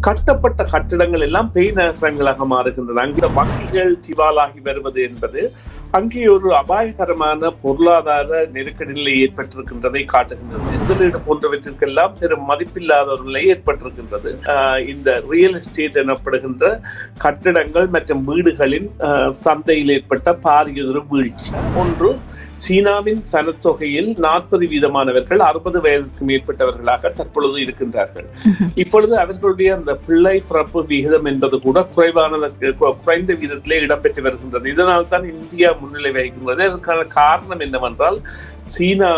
கட்டப்பட்ட கட்டிடங்கள் எல்லாம் பேய் நகரங்களாக மாறுகின்றன. அங்கே வங்கிகள் திவாலாகி வருவது என்பது அங்கே ஒரு அபாயகரமான பொருளாதார நெருக்கடி நிலை ஏற்பட்டிருக்கின்றதை காட்டுகின்றது. முதலீடு போன்றவற்றிற்கெல்லாம் பெரும் மதிப்பில்லாத ஒரு நிலை ஏற்பட்டிருக்கின்றது. இந்த ரியல் எஸ்டேட் எனப்படுகின்ற கட்டிடங்கள் மற்றும் வீடுகளின் சந்தையில் ஏற்பட்ட பாரிய ஒரு வீழ்ச்சி. ஒன்று, சீனாவின் சனத்தொகையில் 40% 60 வயதுக்கு மேற்பட்டவர்களாக தற்பொழுது இருக்கின்றார்கள். இப்பொழுது அவர்களுடைய அந்த பிள்ளை பிறப்பு விகிதம் என்பது கூட குறைந்த விகிதத்திலே இடம்பெற்று வருகின்றது. இதனால் தான் இந்தியா முன்னிலை வகிக்கின்றது. அதற்கான காரணம் என்னவென்றால், சீனா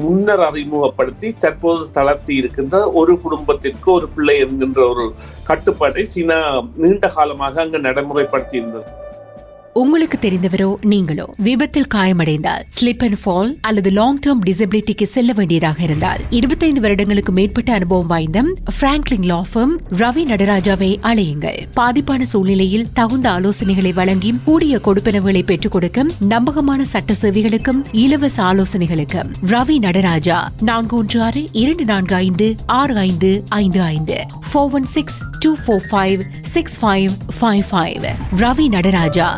முன்னர் அறிமுகப்படுத்தி தற்போது தளர்த்தி இருக்கின்ற ஒரு குடும்பத்திற்கு ஒரு பிள்ளை என்கின்ற ஒரு கட்டுப்பாட்டை சீனா நீண்ட காலமாக அங்கு நடைமுறைப்படுத்தி இருந்தது. உங்களுக்கு தெரிந்தவரோ நீங்களோ விபத்தில் காயமடைந்தால், ஸ்லிப் அண்ட் ஃபால் அல்லது லாங் டேர்ம் டிசபிலிட்டிக்கு செல்ல வேண்டியதாக இருந்தால் 25 வருடங்களுக்கு மேற்பட்ட அனுபவம் வாய்ந்த பிராங்க்லின் லா ஃபர்ம் ரவி நடராஜாவை அழையுங்கள். பாதிப்பான சூழ்நிலையில் தகுந்த ஆலோசனைகளை வழங்கி கூடிய கொடுப்பனவுகளை பெற்றுக் கொடுக்க நம்பகமான சட்ட சேவைகளுக்கும் இலவச ஆலோசனைகளுக்கும் ரவி நடராஜா 416-245-6555 416-245-6555 ரவி நடராஜா.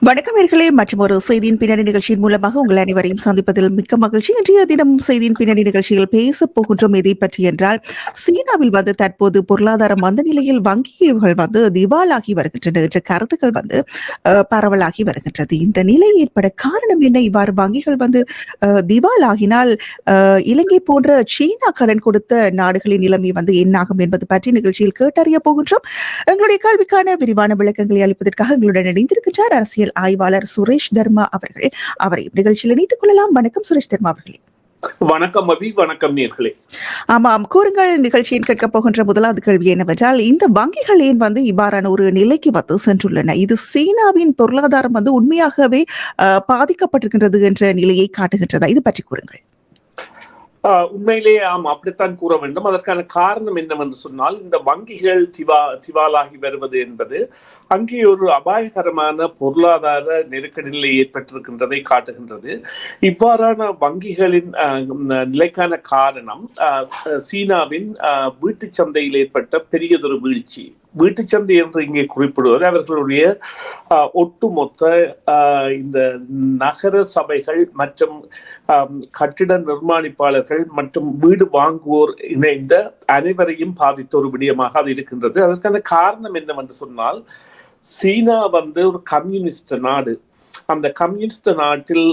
வணக்கம் நேயர்களே, மற்றும் ஒரு செய்தியின் பின்னணி நிகழ்ச்சியின் மூலமாக உங்கள் அனைவரையும் சந்திப்பதில் மிக்க மகிழ்ச்சி. இன்றைய தினம் செய்தியின் பின்னணி நிகழ்ச்சியில் பேசப் போகின்றோம் எதை பற்றி என்றால், சீனாவில் தற்போது பொருளாதார மந்த நிலையில் வங்கிகள் திவாலாகி வருகின்றன என்ற கருத்துக்கள் பரவலாகி வருகின்றது. இந்த நிலை ஏற்பட காரணம் என்ன? இவ்வாறு வங்கிகள் திவாலாகினால் இலங்கை போன்ற சீனா கடன் கொடுத்த நாடுகளின் நிலைமை என்னாகும் என்பது பற்றி நிகழ்ச்சியில் கேட்டறிய போகின்றோம். எங்களுடைய கல்விக்கான விரிவான விளக்கங்களை அளிப்பதற்காக எங்களுடன் இணைந்திருக்கின்றார் அரசியல் ஆய்வாளர் சுரேஷ் தர்மா அவர்கள். அவரை நிகழ்ச்சியில் இணைத்துக் கொள்ளலாம். வணக்கம் சுரேஷ் தர்மா அவர்களே. வணக்கம் அபி, வணக்கம் நேயர்களே. ஆமாம், கூறுங்கள். நிகழ்ச்சியின் கேட்க போகின்ற முதலாவது கேள்வி என்னவென்றால், இந்த வங்கிகள் ஏன் இவ்வாறான ஒரு நிலைக்கு சென்றுள்ளன? இது சீனாவின் பொருளாதாரம் உண்மையாகவே பாதிக்கப்பட்டிருக்கின்றது என்ற நிலையை காட்டுகின்றதா? இது பற்றி கூறுங்கள். உண்மையிலேயே அப்படித்தான் கூற வேண்டும். அதற்கான காரணம் என்னவென்று சொன்னால், இந்த வங்கிகள் திவாலாகி வருவது என்பது அங்கே ஒரு அபாயகரமான பொருளாதார நெருக்கடி நிலை ஏற்பட்டிருக்கின்றதை காட்டுகின்றது. இவ்வாறான வங்கிகளின் நிலைக்கான காரணம் சீனாவின் வீட்டு சந்தையில் ஏற்பட்ட பெரியதொரு வீழ்ச்சி. வீட்டுச்சந்தை என்று இங்கே குறிப்பிடுவது அவர்களுடைய ஒட்டுமொத்த இந்த நகர சபைகள் மற்றும் கட்டிட நிர்மாணிப்பாளர்கள் மற்றும் வீடு வாங்குவோர் இணைந்த அனைவரையும் பாதித்த ஒரு விடயமாக அது இருக்கின்றது. அதற்கான காரணம் என்னவென்று சொன்னால், சீனா ஒரு கம்யூனிஸ்ட் நாடு. அந்த கம்யூனிஸ்ட் நாட்டில்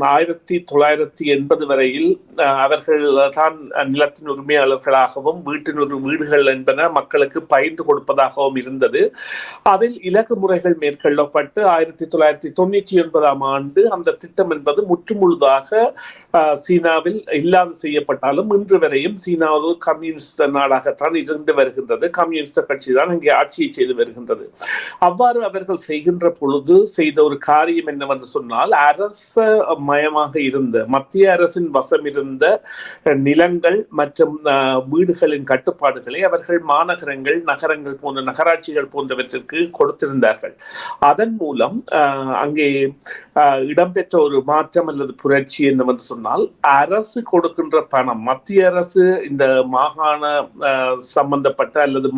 1980 வரையில் அவர்கள் தான் நிலத்தின் உரிமையாளர்களாகவும் வீடுகள் என்பன மக்களுக்கு பகிர்ந்து கொடுப்பதாகவும் இருந்தது. அதில் இலக்கு முறைகள் மேற்கொள்ளப்பட்டு 1999 அந்த திட்டம் என்பது முற்றுமுழுதாக சீனாவில் இல்லாது செய்யப்பட்டாலும் இன்று வரையும் சீனா ஒரு கம்யூனிஸ்ட் நாடாகத்தான் இருந்து வருகின்றது. கம்யூனிஸ்ட் கட்சி தான் இங்கே ஆட்சியை செய்து வருகின்றது. அவ்வாறு அவர்கள் செய்கின்ற பொழுது செய்த ஒரு காரியம் என்னவென்று சொன்னால், அரச மயமாக இருந்த மத்திய அரசின் வசம் இருந்த நிலங்கள் மற்றும் வீடுகளின் கட்டுப்பாடுகளை அவர்கள் மாநகரங்கள், நகரங்கள் போன்ற நகராட்சிகள் போன்றவற்றிற்கு கொடுத்திருந்தார்கள். அதன் மூலம் அங்கே இடம்பெற்ற ஒரு மாற்றம் அல்லது புரட்சி என்னவென்று சொன்னால், அரசு கொடுக்கின்ற பணம், மத்திய அரசு இந்த மாகாண சம்பந்தப்பட்ட அல்லது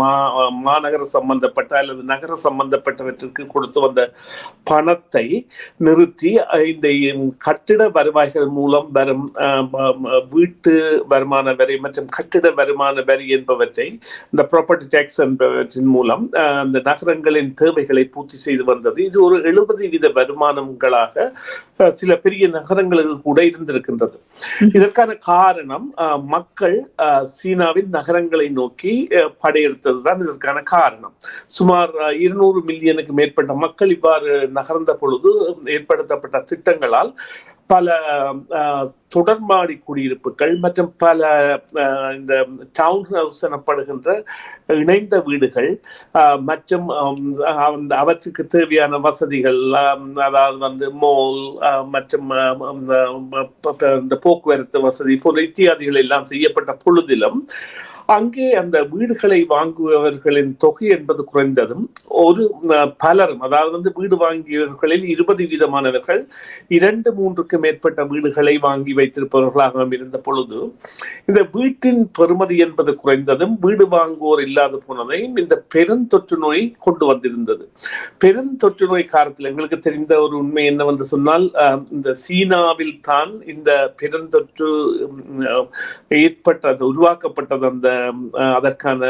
மாநகர சம்பந்தப்பட்ட அல்லது நகர சம்பந்தப்பட்டவற்றிற்கு கொடுத்து வந்த பணத்தை நிறுத்தி இந்த கட்டிட வருவாய்கள் மூலம் வரும் வீட்டு வருமான வரி மற்றும் கட்டிட வருமான வரி என்பவற்றை, இந்த ப்ராப்பர்ட்டி டேக்ஸ் என்பவற்றின் மூலம் அந்த நகரங்களின் தேவைகளை பூர்த்தி செய்து வந்தது. இது ஒரு 70% வருமானங்களாக சில பெரிய நகரங்களுக்கு கூட இருந்திருக்கின்றது. இதற்கான காரணம் மக்கள் சீனாவின் நகரங்களை நோக்கி படையெடுத்ததுதான் இதற்கான காரணம். சுமார் 200 மில்லியனுக்கு மேற்பட்ட மக்கள் இவ்வாறு நகர்ந்த பொழுது ஏற்படுத்தப்பட்ட திட்டங்களால் பல தொடர்மாடி குடியிருப்புகள் மற்றும் பல இந்த டவுன் ஹவுஸ் எனப்படுகின்ற இணைந்த வீடுகள் மற்றும் அவற்றுக்கு தேவையான வசதிகள், அதாவது மோல் மற்றும் இந்த போக்குவரத்து வசதி போன்ற இத்தியாதிகள் எல்லாம் செய்யப்பட்ட பொழுதிலும் அங்கே அந்த வீடுகளை வாங்குபவர்களின் தொகை என்பது குறைந்ததும் ஒரு பலரும், அதாவது வீடு வாங்கியவர்களில் 20% 2-3க்கு மேற்பட்ட வீடுகளை வாங்கி வைத்திருப்பவர்களாக இருந்த பொழுது இந்த வீட்டின் பெறுமதி என்பது குறைந்ததும் வீடு வாங்குவோர் இல்லாது போனதையும் இந்த பெருந்தொற்று நோய் கொண்டு வந்திருந்தது. பெருந்தொற்று நோய் காலத்தில் எங்களுக்கு தெரிந்த ஒரு உண்மை என்னவென்று சொன்னால், இந்த சீனாவில் தான் இந்த பெருந்தொற்று ஏற்பட்டது, உருவாக்கப்பட்டது. அதற்கான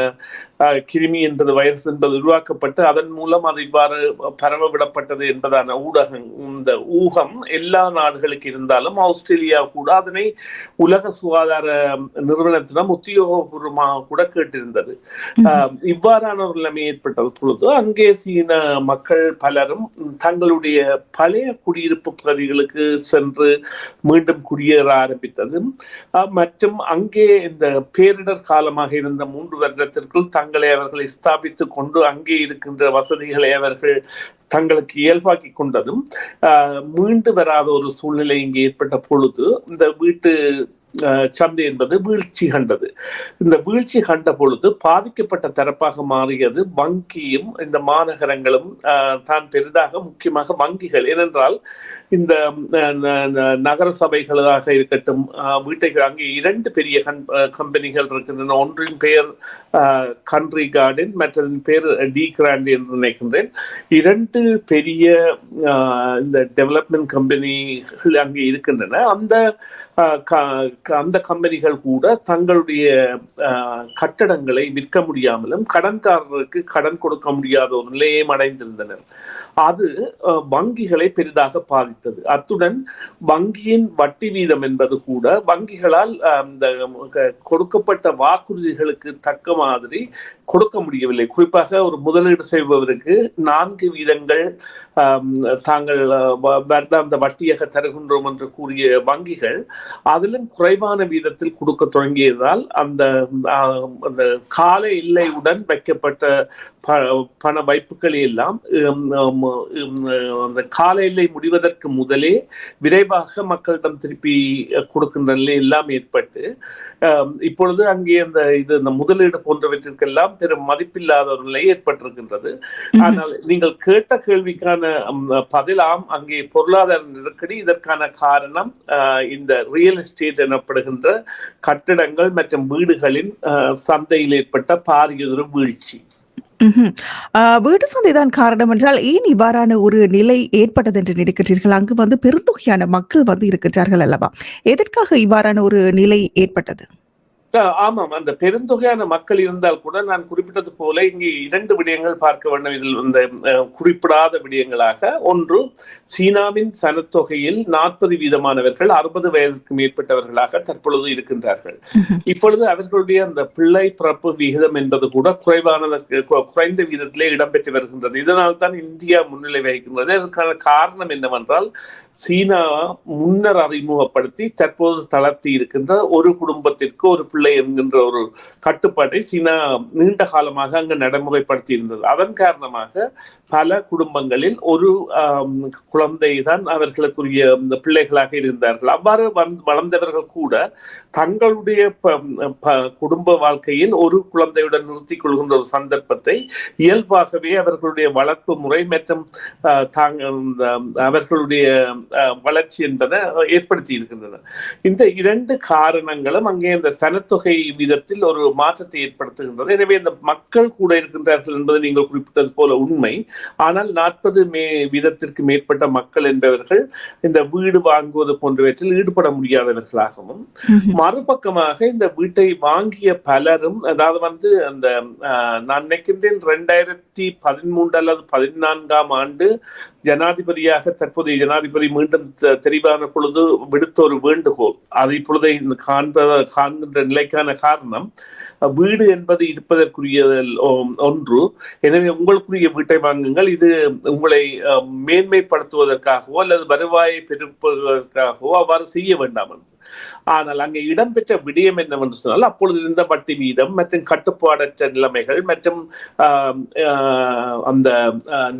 கிருமி என்பது, வைரஸ் என்பது உருவாக்கப்பட்டு அதன் மூலம் அது இவ்வாறு பரவ விடப்பட்டது என்பதான இந்த ஊகம் எல்லா நாடுகளுக்கு இருந்தாலும் ஆஸ்திரேலியா கூட அதனை உலக சுகாதார நிறுவனத்திடம் உத்தியோகபூர்வமாக கூட கேட்டிருந்தது. இவ்வாறான ஒரு நிலைமை ஏற்பட்ட பொழுது அங்கே சீன மக்கள் பலரும் தங்களுடைய பழைய குடியிருப்பு பகுதிகளுக்கு சென்று மீண்டும் குடியேற ஆரம்பித்தது. மற்றும் அங்கே இந்த பேரிடர் காலமாக இருந்த 3 வருடத்திற்குள் தங்களை அவர்களை ஸ்தாபித்துக் கொண்டு அங்கே இருக்கின்ற வசதிகளை அவர்கள் தங்களுக்கு இயல்பாக்கி கொண்டதும் மீண்டு வராத ஒரு சூழ்நிலை இங்கே ஏற்பட்ட பொழுது இந்த வீட்டு சந்தை என்பது வீழ்ச்சி கண்டது. இந்த வீழ்ச்சி கண்ட பொழுது பாதிக்கப்பட்ட தரப்பாக மாறியது வங்கியும் இந்த மாநகரங்களும் தான் பெரிதாக, முக்கியமாக வங்கிகள். ஏனென்றால் இந்த நகர சபைகளாக இருக்கட்டும், வீட்டைகள், அங்கே 2 பெரிய கம்பெனிகள் இருக்கின்றன. ஒன்றின் பெயர் கண்ட்ரி கார்டன், மற்றதின் பெயர் டி கிராண்ட் என்று நினைக்கின்றேன். 2 பெரிய இந்த டெவலப்மெண்ட் கம்பெனிகள் அங்கே இருக்கின்றன. அந்த கம்பெனிகள் கூட தங்களுடைய கட்டடங்களை விற்க முடியாமலும் கடன்காரருக்கு கடன் கொடுக்க முடியாத ஒரு நிலையை அடைந்திருந்தனர். அது வங்கிகளை பெரிதாக பாதித்தது. அத்துடன் வங்கியின் வட்டி வீதம் என்பது கூட வங்கிகளால் அந்த கொடுக்கப்பட்ட வாக்குறுதிகளுக்கு தக்க மாதிரி கொடுக்க முடியவில்லை. குறிப்பாக ஒரு முதலீடு செய்பவருக்கு 4 வீதங்கள் தாங்கள் அந்த வட்டியாக தருகின்றோம் என்று கூறிய வங்கிகள் அதிலும் குறைவான வீதத்தில் கொடுக்க தொடங்கியதால் அந்த கால எல்லையுடன் வைக்கப்பட்ட பண வைப்புகள் எல்லாம் அந்த கால எல்லை முடிவதற்கு முதலே விரைவாக மக்களிடம் திருப்பி கொடுக்கின்ற நிலை எல்லாம் ஏற்பட்டு இப்பொழுது அங்கே இந்த முதலீடு போன்றவற்றிற்கெல்லாம் பெரும் மதிப்பில்லாத ஒரு நிலை ஏற்பட்டிருக்கின்றது. ஆனால் நீங்கள் கேட்ட கேள்விக்கான பதிலாம் அங்கே பொருளாதார நெருக்கடி. இதற்கான காரணம் இந்த ரியல் எஸ்டேட் எனப்படுகின்ற கட்டிடங்கள் மற்றும் வீடுகளின் சந்தையில் ஏற்பட்ட பாரிய வீழ்ச்சி. வீட்டு சந்தைதான் காரணம் என்றால் ஏன் இவ்வாறான ஒரு நிலை ஏற்பட்டது என்று நினைக்கிறீர்கள்? அங்கு பெருந்தொகையான மக்கள் இருக்கின்றார்கள் அல்லவா? எதற்காக இவ்வாறான ஒரு நிலை ஏற்பட்டது? ஆமாம், அந்த பெருந்தொகையான மக்கள் இருந்தால் கூட நான் குறிப்பிட்டது போல இங்கே 2 விடயங்கள் பார்க்க வேண்டும். இதில் இந்த குறிப்பிடாத விடயங்களாக, ஒன்று, சீனாவின் சனத்தொகையில் 40% 60 வயதுக்கு மேற்பட்டவர்களாக தற்பொழுது இருக்கின்றார்கள். இப்பொழுது அவர்களுடைய அந்த பிள்ளை பிறப்பு விகிதம் என்பது கூட குறைந்த விகிதத்திலே இடம்பெற்று வருகின்றது. இதனால் தான் இந்தியா முன்னிலை வகிக்கின்றது. இதற்கான காரணம் என்னவென்றால், சீனா முன்னர் அறிமுகப்படுத்தி தற்போது தளர்த்தி இருக்கின்ற ஒரு குடும்பத்திற்கு ஒரு பிள்ளை என்கின்ற ஒரு கட்டுப்பாட்டை சீனா நீண்ட காலமாக அங்கு நடைமுறைப்படுத்தி இருந்தது. அதன் காரணமாக பல குடும்பங்களில் ஒரு குழந்தை தான் அவர்களுக்குரிய பிள்ளைகளாக இருந்தார்கள். அவ்வாறு வளர்ந்தவர்கள் கூட தங்களுடைய குடும்ப வாழ்க்கையில் ஒரு குழந்தையுடன் நிறுத்திக் கொள்கின்ற ஒரு சந்தர்ப்பத்தை இயல்பாகவே அவர்களுடைய வளர்ப்பு முறை மற்றும் அவர்களுடைய வளர்ச்சி என்பதை ஏற்படுத்தி இருக்கின்றன. இந்த 2 காரணங்களும் அங்கே இந்த சனத்தொகை வீதத்தில் ஒரு மாற்றத்தை ஏற்படுத்துகின்றது. எனவே இந்த மக்கள் கூட இருக்கின்றார்கள் என்பது நீங்கள் குறிப்பிட்டது போல உண்மை. ஆனால் 40% மேற்பட்ட மக்கள் என்பவர்கள் இந்த வீடு வாங்குவது போன்றவற்றில் ஈடுபட முடியாதவர்களாகவும், மறுபக்கமாக இந்த வீட்டை வாங்கிய பலரும், அதாவது அந்த நான் நினைக்கின்றேன் 2013 அல்லது 14ஆம் ஆண்டு ஜனாதிபதியாக தற்போதைய ஜனாதிபதி மீண்டும் தெரிவான பொழுது விடுத்த ஒரு வேண்டுகோள், அதை இப்பொழுதை காண்கின்ற நிலைக்கான காரணம், வீடு என்பது இருப்பதற்குரிய ஒன்று. எனவே உங்களுக்குரிய வீட்டை வாங்குங்கள். இது உங்களை மேன்மைப்படுத்துவதற்காகவோ அல்லது வருவாயை பெருப்பதற்காகவோ அவ்வாறு செய்ய வேண்டாம் என்று. ஆனால் அங்கே இடம்பெற்ற விடயம் என்னவென்று சொன்னால் அப்பொழுது இருந்த வட்டி வீதம் மற்றும் கட்டுப்பாடற்ற நிலைமைகள் மற்றும் அந்த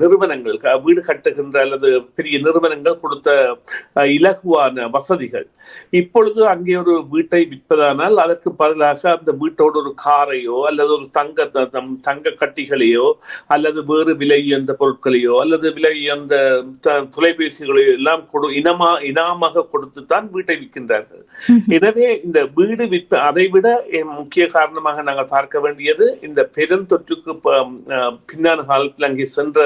நிறுவனங்கள் வீடு கட்டுகின்ற அல்லது பெரிய நிறுவனங்கள் கொடுத்த இலகுவான வசதிகள். இப்பொழுது அங்கே ஒரு வீட்டை விற்பதானால் அதற்கு பதிலாக அந்த வீட்டோடு ஒரு காரையோ அல்லது ஒரு தங்க கட்டிகளையோ அல்லது வேறு விலை உயர்ந்த பொருட்களையோ அல்லது விலை உயர்ந்த தொலைபேசிகளையோ எல்லாம் இனாமாக கொடுத்துத்தான் வீட்டை விற்கின்றார்கள். எனவே இந்த வீடு விற்ப அதை விட முக்கிய காரணமாக நாங்கள் பார்க்க வேண்டியது இந்த பெருந்தொற்றுக்கு பின்னான காலத்தில் அங்கே சென்ற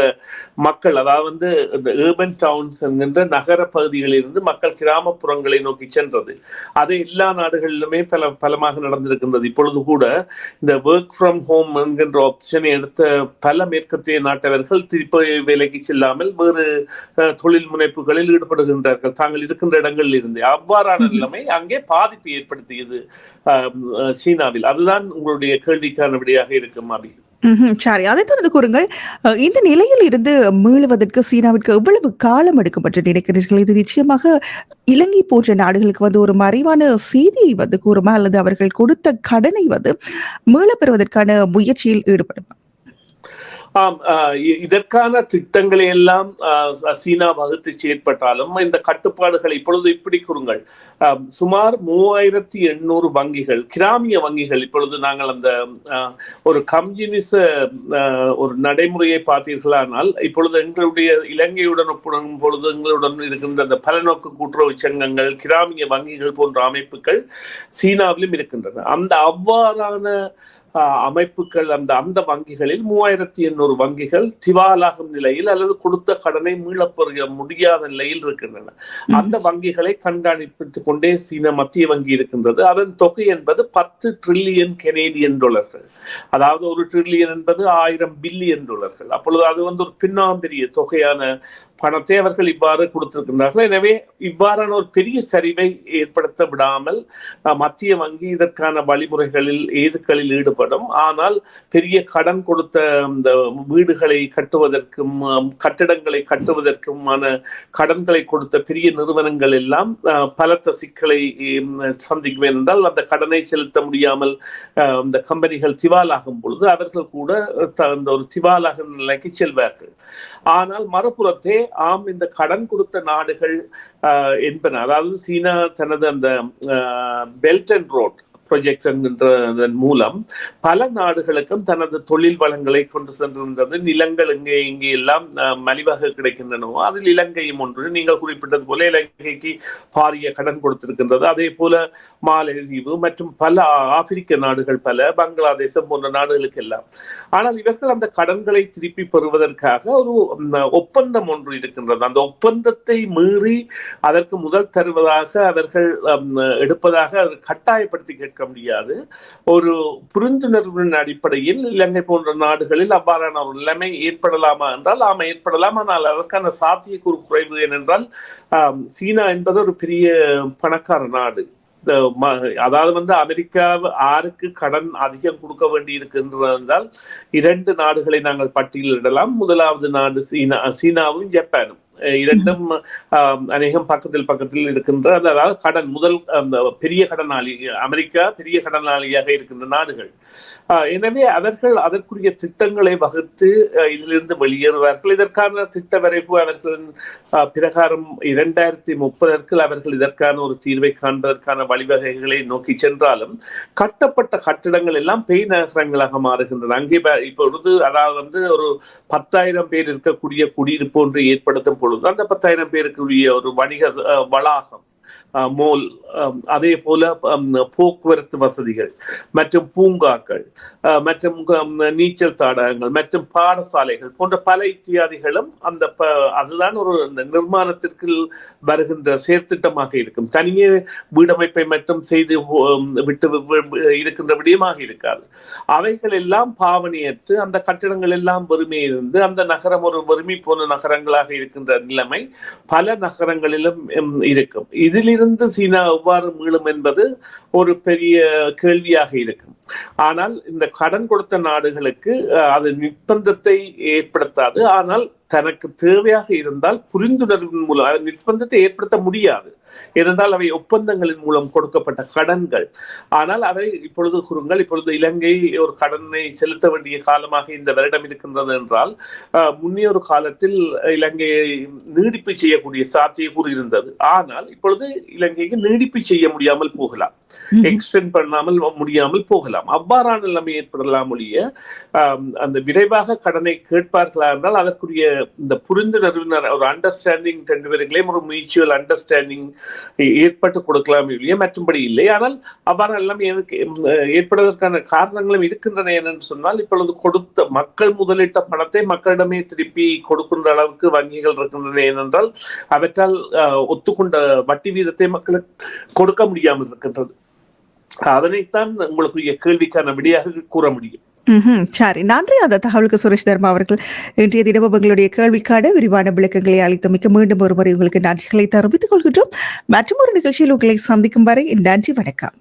மக்கள், அதாவது இந்த ஏர்பன் டவுன்ஸ் என்கின்ற நகர பகுதிகளில் இருந்து மக்கள் கிராமப்புறங்களை நோக்கி சென்றது. அது எல்லா நாடுகளிலுமே பலமாக நடந்திருக்கின்றது. இப்பொழுது கூட இந்த ஒர்க் ஃப்ரம் ஹோம் என்கின்ற ஆப்ஷனை எடுத்த பல மேற்கத்திய நாட்டவர்கள் திருப்பி வேலைக்கு செல்லாமல் வேறு தொழில் முனைப்புகளில் ஈடுபடுகின்றார்கள் தாங்கள் இருக்கின்ற இடங்களில் இருந்து. அவ்வாறான நிலைமை அங்கே பாதிப்பு ஏற்படுத்தியது சீனாவில். அதுதான் உங்களுடைய கேள்விக்கான விடையாக இருக்கும் அபி. சரி, அதை தொடர்ந்து கூறுங்கள். இந்த நிலையில் இருந்து மீளுவதற்கு சீனாவிற்கு எவ்வளவு காலம் எடுக்கும் என்று நினைக்கிறீர்கள்? இது நிச்சயமாக இலங்கை போன்ற நாடுகளுக்கு ஒரு மறைவான செய்தியை கூறுமா அல்லது அவர்கள் கொடுத்த கடனை மீளப்பெறுவதற்கான முயற்சியில் ஈடுபடுமா? இதற்கான திட்டங்களை எல்லாம் சீனா வகுத்து செயற்பட்டாலும் இந்த கட்டுப்பாடுகள் இப்பொழுது இப்படி கூறுங்கள். சுமார் 3800 வங்கிகள், கிராமிய வங்கிகள், இப்பொழுது நாங்கள் அந்த ஒரு கம்யூனிச ஒரு நடைமுறையை பார்த்தீர்களானால் இப்பொழுது எங்களுடைய இலங்கையுடன் ஒப்பிடும் பொழுது எங்களுடன் இருக்கின்ற அந்த பலநோக்கு கூட்டுறவு சங்கங்கள், கிராமிய வங்கிகள் போன்ற அமைப்புகள் சீனாவிலும் இருக்கின்றன. அந்த அவ்வாறான அமைப்புகள் அந்த வங்கிகளில் 3800 வங்கிகள் திவாலாகும் நிலையில் அல்லது கொடுத்த கடனை மீளப்பெற முடியாத நிலையில் இருக்கின்றன. அந்த வங்கிகளை கண்காணித்துக் கொண்டே சீன மத்திய வங்கி இருக்கின்றது. அதன் தொகை என்பது 10 டிரில்லியன் கெனேடியன் டாலர்கள். அதாவது 1 டிரில்லியன் என்பது 1000 பில்லியன் டாலர்கள். அப்பொழுது அது ஒரு பின்னாம்பெரிய தொகையான பணத்தை அவர்கள் இவ்வாறு கொடுத்திருக்கின்றார்கள். எனவே இவ்வாறான ஒரு பெரிய சரிவை ஏற்படுத்த விடாமல் மத்திய வங்கி இதற்கான வழிமுறைகளில் ஏதுக்களில் ஈடுபடும். ஆனால் பெரிய கடன் கொடுத்த இந்த வீடுகளை கட்டுவதற்கும் கட்டிடங்களை கட்டுவதற்குமான கடன்களை கொடுத்த பெரிய நிறுவனங்கள் எல்லாம் பலத்த சிக்கலை சந்திக்கும். என்றால் அந்த கடனை செலுத்த முடியாமல் இந்த கம்பெனிகள் திவாலாகும் பொழுது அவர்கள் கூட ஒரு திவாலாக நிலைக்கு செல்வார்கள். ஆனால் மறுபுறத்தே இந்த கடன் கொடுத்த நாடுகள் என்பன, அதாவது சீனா தனது அந்த பெல்ட் அண்ட் ரோட் ப்ராஜெக்ட் என்கின்றதன் மூலம் பல நாடுகளுக்கும் தனது தொழில் வளங்களை கொண்டு சென்றிருந்தது. நிலங்கள் இங்கே எல்லாம் மலிவாக கிடைக்கின்றனவோ அதில் இலங்கையும் ஒன்று. நீங்கள் குறிப்பிட்டது போல இலங்கைக்கு பாரிய கடன் கொடுத்திருக்கின்றது. அதே போல மாலத்தீவு மற்றும் பல ஆப்பிரிக்க நாடுகள், பல பங்களாதேசம் போன்ற நாடுகளுக்கு எல்லாம். ஆனால் இவர்கள் அந்த கடன்களை திருப்பி பெறுவதற்காக ஒரு ஒப்பந்தம் ஒன்று இருக்கின்றது. அந்த ஒப்பந்தத்தை மீறி அதற்கு முதல் தருவதாக அவர்கள் எடுப்பதாக கட்டாயப்படுத்தி கேட்க முடியாது. ஒரு புரிந்துணர்வின் அடிப்படையில் இலங்கை போன்ற நாடுகளில் அவ்வாறான ஒரு நிலைமை ஏற்படலாமா என்றால் ஏற்படலாம். ஆனால் அதற்கான சாத்தியக்கூறு குறைவு. ஏனென்றால் சீனா என்பது ஒரு பெரிய பணக்கார நாடு. அதாவது அமெரிக்கா யாருக்கு கடன் அதிகம் கொடுக்க வேண்டி இருக்கின்றால் 2 நாடுகளை நாங்கள் பட்டியலிடலாம். முதலாவது நாடு சீனாவும் ஜப்பானும். இரண்டும் அநேகம் பக்கத்தில் இருக்கின்ற, அதாவது கடன் முதல் பெரிய கடனாளி அமெரிக்கா பெரிய கடனாளியாக இருக்கின்ற நாடுகள். எனவே அவர்கள் அதற்குரிய திட்டங்களை வகுத்து இதிலிருந்து வெளியேறுவார்கள். இதற்கான திட்ட வரைப்பு அவர்களின் பிரகாரம் 2030 அவர்கள் இதற்கான ஒரு தீர்வை காண்பதற்கான வழிவகைகளை நோக்கி சென்றாலும் கட்டப்பட்ட கட்டிடங்கள் எல்லாம் பேய் நகரங்களாக மாறுகின்றன. அங்கே இப்பொழுது அதாவது ஒரு 10,000 பேர் இருக்கக்கூடிய குடியிருப்பு ஒன்று ஏற்படுத்தும் பொழுது அந்த 10,000 பேருக்குரிய ஒரு வணிக வளாகம், மோல், அதே போல போக்குவரத்து வசதிகள் மற்றும் பூங்காக்கள் மற்றும் நீச்சல் தடாகங்கள் மற்றும் பாடசாலைகள் போன்ற பல இத்தியாதிகளும் அதுதான் ஒரு நிர்மாணத்திற்கு வருகின்ற செயற்திட்டமாக இருக்கும். தனியே வீடமைப்பை மட்டும் செய்து விட்டு இருக்கின்ற விடயமாக இருக்காது. அவைகள் எல்லாம் பாவனையற்று அந்த கட்டிடங்கள் எல்லாம் வறுமையிலிருந்து அந்த நகரம் ஒரு வறுமை போன நகரங்களாக இருக்கின்ற நிலைமை பல நகரங்களிலும் இருக்கும். இதிலிருந்து சீனா எவ்வாறு மீளும் என்பது ஒரு பெரிய கேள்வியாக இருக்கும். ஆனால் இந்த கடன் கொடுத்த நாடுகளுக்கு அது நிர்பந்தத்தை ஏற்படுத்தாது. ஆனால் தனக்கு தேவையாக இருந்தால் புரிந்துணர்வின் மூலம் நிர்பந்தத்தை ஏற்படுத்த முடியாது. ஏனென்றால் அவை ஒப்பந்தங்களின் மூலம் கொடுக்கப்பட்ட கடன்கள். ஆனால் அதை இப்பொழுது கூறுங்கள், இப்பொழுது இலங்கை ஒரு கடனை செலுத்த வேண்டிய காலமாக இந்த வருடம் இருக்கின்றது என்றால் முன்னைய ஒரு காலத்தில் இலங்கையை நீடிப்பு செய்யக்கூடிய சாத்தியக்கூறு இருந்தது. ஆனால் இப்பொழுது இலங்கைக்கு நீடிப்பு செய்ய முடியாமல் போகலாம், எக்ஸ்டெண்ட் பண்ணாமல் முடியாமல் போகலாம். அவ்வாறான நிலைமை ஏற்படலாம் ஒழிய அந்த விரைவாக கடனை கேட்பார்களா என்றால் அதற்குரிய இந்த புரிந்துணர்வு, ஒரு அண்டர்ஸ்டாண்டிங், ரெண்டு பேர்களையும் ஒரு மியூச்சுவல் அண்டர்ஸ்டாண்டிங் ஏற்பட்டு கொடுக்கலாம் இல்லையா, மற்றும்படி இல்லை. ஆனால் அவ்வாறு எல்லாம் ஏற்படுவதற்கான காரணங்களும் இருக்கின்றன. என்று சொன்னால் இப்பொழுது கொடுத்த மக்கள் முதலீட்ட பணத்தை மக்களிடமே திருப்பி கொடுக்கின்ற அளவுக்கு வங்கிகள் இருக்கின்றன. ஏனென்றால் அவற்றால் ஒத்துக்கொண்ட வட்டி வீதத்தை மக்களுக்கு கொடுக்க முடியாமல் இருக்கின்றது. அதனைத்தான் உங்களுக்குரிய கேள்விக்கான விடையாக கூற முடியும். சரி, நன்றி அந்த தகவலுக்கு சுரேஷ் தர்மா அவர்கள். இன்றைய தினமும் உங்களுடைய கேள்விக்கான விரிவான விளக்கங்களை அளித்தமைக்கு மீண்டும் ஒருமுறை உங்களுக்கு நன்றிகளை தெரிவித்துக் கொள்கின்றோம். மற்றும் ஒரு நிகழ்ச்சியில் உங்களை சந்திக்கும் வரை நன்றி, வணக்கம்.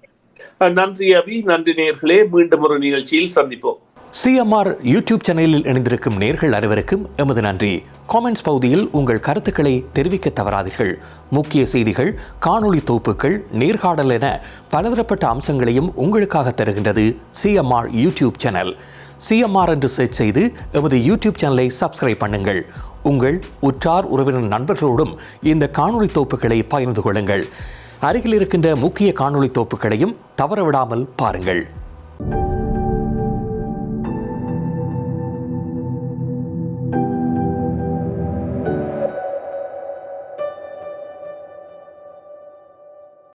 நன்றி அபி, நன்றி நேயர்களே, மீண்டும் ஒரு நிகழ்ச்சியில் சந்திப்போம். சிஎம்ஆர் யூடியூப் சேனலில் இணைந்திருக்கும் நேயர்கள் அனைவருக்கும் எமது நன்றி. காமெண்ட்ஸ் பகுதியில் உங்கள் கருத்துக்களை தெரிவிக்க தவறாதீர்கள். முக்கிய செய்திகள், காணொளி தொகுப்புகள், நேர்காணல் என பலதரப்பட்ட அம்சங்களையும் உங்களுக்காக தருகின்றது சிஎம்ஆர் யூடியூப் சேனல். சிஎம்ஆர் என்று சர்ச் செய்து எமது யூடியூப் சேனலை சப்ஸ்கிரைப் பண்ணுங்கள். உங்கள் உற்றார் உறவினர் நண்பர்களோடும் இந்த காணொளி தொகுப்புகளை பகிர்ந்து கொள்ளுங்கள். அருகில் இருக்கின்ற முக்கிய காணொளி தொகுப்புகளையும் தவறவிடாமல் பாருங்கள்.